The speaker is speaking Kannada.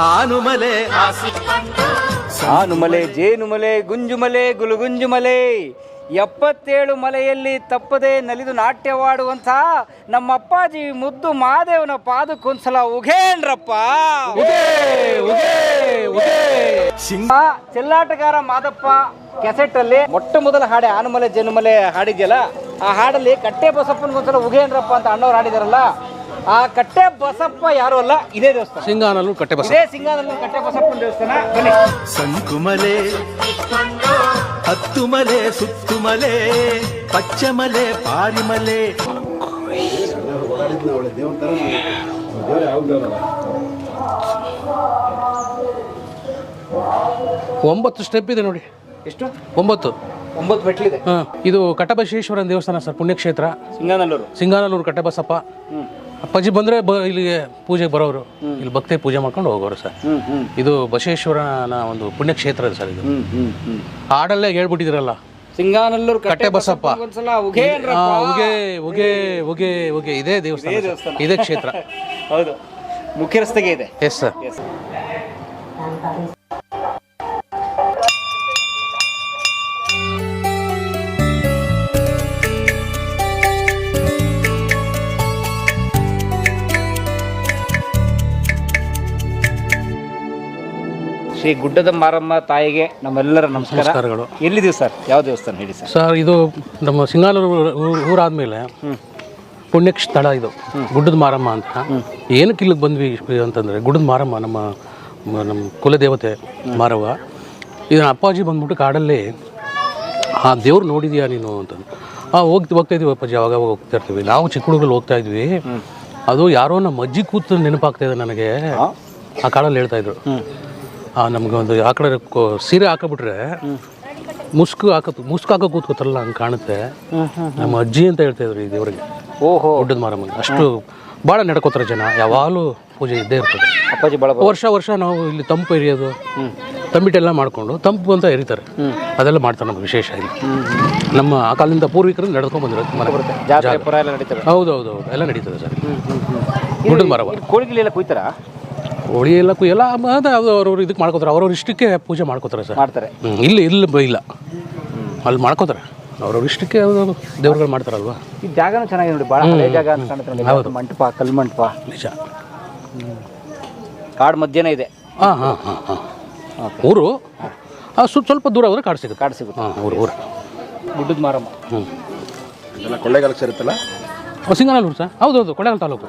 ಆನುಮಲೆ ಆನುಮಲೆ ಜೇನುಮಲೆ ಗುಂಜುಮಲೆ ಗುಲುಗುಂಜುಮಲೆ 77 ಮಲೆಯಲ್ಲಿ ತಪ್ಪದೆ ನಲಿದು ನಾಟ್ಯವಾಡುವಂಥ ನಮ್ಮ ಅಪ್ಪಾಜಿ ಮುದ್ದು ಮಹಾದೇವನ ಪಾದಕ್ಕೊಂದ್ಸಲ ಉಘೇನ್ರಪ್ಪ. ಚೆಲ್ಲಾಟಗಾರ ಮಾದಪ್ಪ ಕೆಸೆಟ್ಟಲ್ಲಿ ಮೊಟ್ಟ ಮೊದಲ ಹಾಡೆ ಆನುಮಲೆ ಜೇನುಮಲೆ ಹಾಡಿದ್ಯಲ್ಲ, ಆ ಹಾಡಲ್ಲಿ ಕಟ್ಟೆ ಬಸಪ್ಪನಿಗೊಂದ್ಸಲ ಉಘೇನ್ರಪ್ಪ ಅಂತ ಅಣ್ಣವ್ರು ಹಾಡಿದಾರಲ್ಲ, ಆ ಕಟ್ಟೆ ಬಸಪ್ಪ ಯಾರು ಅಲ್ಲ, ಇದೇ ದೇವಸ್ಥಾನ ಸಿಂಗಾನಲ್ಲೂರು ಕಟ್ಟೆ ಬಸಪ್ಪ. ಇದೇ ಸಿಂಗಾನಲ್ಲೂರು ಕಟ್ಟೆ ಬಸಪ್ಪನ ದೇವಸ್ಥಾನ. ಬನ್ನಿ. ಸಂಕುಮಲೆ ಹತ್ತುಮಲೆ ಸುತ್ತುಮಲೆ ಪಚ್ಚಮಲೆ ಪಾರಿಮಲೆ. 9 ಸ್ಟೆಪ್ ಇದೆ ನೋಡಿ. ಎಷ್ಟು? 9 ಮೆಟ್ಲಿದೆ. ಇದು ಕಟ್ಟಬಸವೇಶ್ವರನ ದೇವಸ್ಥಾನ ಸರ್, ಪುಣ್ಯಕ್ಷೇತ್ರ ಸಿಂಗಾನಲ್ಲೂರು ಕಟ್ಟೆ ಬಸಪ್ಪ. ಅಪ್ಪಾಜಿ ಬಂದರೆ ಇಲ್ಲಿಗೆ ಪೂಜೆಗೆ ಬರೋರು, ಇಲ್ಲಿ ಭಕ್ತಿ ಪೂಜೆ ಮಾಡ್ಕೊಂಡು ಹೋಗೋರು ಸರ್. ಇದು ಬಸವೇಶ್ವರನ ಒಂದು ಪುಣ್ಯಕ್ಷೇತ್ರ ಇದೆ ಸರ್. ಇದು ಹಾಡಲ್ಲೇ ಹೇಳ್ಬಿಟ್ಟಿದ್ರಲ್ಲ, ಸಿಂಗಾನಲ್ಲೂರು ಕಟ್ಟೆ ಬಸಪ್ಪ ಉಗೆ ಉಗೆ ಉಗೆ ಉಗೆ, ಇದೇ ದೇವಸ್ಥಾನ, ಇದೇ ಕ್ಷೇತ್ರ. ಹೌದು, ಮುಖ್ಯ ರಸ್ತೆಗೆ ಇದೆ. Yes sir. ಶ್ರೀ ಗುಡ್ಡದ ಮಾರಮ್ಮ ತಾಯಿಗೆ ನಮ್ಮೆಲ್ಲರ ನಮಸ್ಕಾರಗಳು. ಎಲ್ಲಿದ್ದೀವಿ ಸರ್? ಯಾವ ದೇವಸ್ಥಾನ ಹೇಳಿ ಸರ್? ಸರ್, ಇದು ನಮ್ಮ ಸಿಂಗಾನಲ್ಲೂರು ಊರಾದ್ಮೇಲೆ ಪುಣ್ಯಕ್ಷ ಸ್ಥಳ ಇದು, ಗುಡ್ಡದ ಮಾರಮ್ಮ ಅಂತ. ಏನಕ್ಕೆ ಇಲ್ಲಿಗೆ ಬಂದ್ವಿ ಅಂತಂದರೆ, ಗುಡ್ಡದ ಮಾರಮ್ಮ ನಮ್ಮ ಕುಲದೇವತೆ ಮಾರವ್ವ. ಇದನ್ನ ಅಪ್ಪಾಜಿ ಬಂದ್ಬಿಟ್ಟು ಕಾಡಲ್ಲಿ ಆ ದೇವ್ರು ನೋಡಿದ್ಯಾ ನೀನು ಅಂತಂದು, ಹೋಗ್ತಾ ಇದ್ವಿ ಅಪ್ಪಾಜಿ, ಅವಾಗ ಹೋಗ್ತಾ ಇರ್ತೀವಿ ನಾವು, ಚಿಕ್ಕ ಹುಡುಗಲ್ಲಿ ಹೋಗ್ತಾ ಇದ್ವಿ. ಅದು ಯಾರೋ ನಮ್ಮ ಅಜ್ಜಿ ಕೂತು ನೆನಪಾಗ್ತಾ ಇದೆ ನನಗೆ. ಆ ಕಾಡಲ್ಲಿ ಹೇಳ್ತಾಯಿದ್ರು, ನಮ್ಗೆ ಒಂದು ಆ ಕಡೆ ಸೀರೆ ಹಾಕಬಿಟ್ರೆ ಮುಸ್ಕು ಹಾಕೋ ಕೂತ್ಕೋತಾರಲ್ಲ, ಹಂಗೆ ಕಾಣುತ್ತೆ. ನಮ್ಮ ಅಜ್ಜಿ ಅಂತ ಹೇಳ್ತಾ ಇದ್ರು ಈ ದೇವರಿಗೆ. ಓಹೋ, ಗುಡ್ಡದ ಮಾರಮ್ಮ. ಅಷ್ಟು ಭಾಳ ನಡ್ಕೋತಾರೆ ಜನ, ಯಾವಾಗಲೂ ಪೂಜೆ ಇದ್ದೇ ಇರ್ತದೆ. ಅಪ್ಪಾಜಿ ವರ್ಷ ನಾವು ಇಲ್ಲಿ ತಂಪು ಎರಿಯೋದು, ತಂಬಿಟ್ಟೆಲ್ಲ ಮಾಡಿಕೊಂಡು ತಂಪು ಅಂತ ಎರಿತಾರೆ. ಅದೆಲ್ಲ ಮಾಡ್ತಾರೆ ನಮ್ಗೆ ವಿಶೇಷ. ಇಲ್ಲಿ ನಮ್ಮ ಆ ಕಾಲದಿಂದ ಪೂರ್ವಿಕರು ನಡ್ಕೊಂಡು ಬಂದಿರೋದು. ಹೌದು, ಎಲ್ಲ ನಡೀತದೆ ಸರ್. ಗುಡ್ಡದ ಮಾರವ್ವ. ಕೋಳಿಗಳೆಲ್ಲ ಕುಯ್ತಾರ? ಹೋಳಿ ಎಲ್ಲ ಕುಯ್ಯಲ್ಲ, ಅವ್ರವ್ರು ಇದಕ್ಕೆ ಮಾಡ್ಕೋತಾರೆ, ಅವ್ರವ್ರ ಇಷ್ಟಕ್ಕೆ ಪೂಜೆ ಮಾಡ್ಕೋತಾರೆ ಸರ್. ಮಾಡ್ತಾರೆ. ಇಲ್ಲಿ ಇಲ್ಲ, ಅಲ್ಲಿ ಮಾಡ್ಕೋತಾರೆ ಅವ್ರವ್ರ ಇಷ್ಟಕ್ಕೆ. ದೇವ್ರುಗಳು ಮಾಡ್ತಾರಲ್ವಾ. ಈ ಜಾಗನೂ ಚೆನ್ನಾಗಿದೆ ನೋಡಿ, ಭಾಳ ಹಳೆ ಜಾಗ ಅಂತ ಕಾಣುತ್ತೆ. ಹೌದು, ಮಂಟಪ, ಕಲ್ಲು ಮಂಟಪ. ನಿಜ. ಕಾಡು ಮಧ್ಯನೇ ಇದೆ. ಹಾಂ. ಊರು ಸ್ವಲ್ಪ ದೂರ ಹೋದ್ರೆ ಕಾಡು ಸಿಗುತ್ತೆ. ಊರು ಗುಡ್ಡದ ಮಾರಮ್ಮ. ಕೊಳ್ಳೇಗಾಲಕ್ಕೆ ಸೇರುತ್ತಲ್ಲ? ಸಿಂಗಾನಲ್ಲೂರು ಸರ್. ಹೌದು, ಕೊಳ್ಳೇಗಾಲ ತಾಲೂಕು.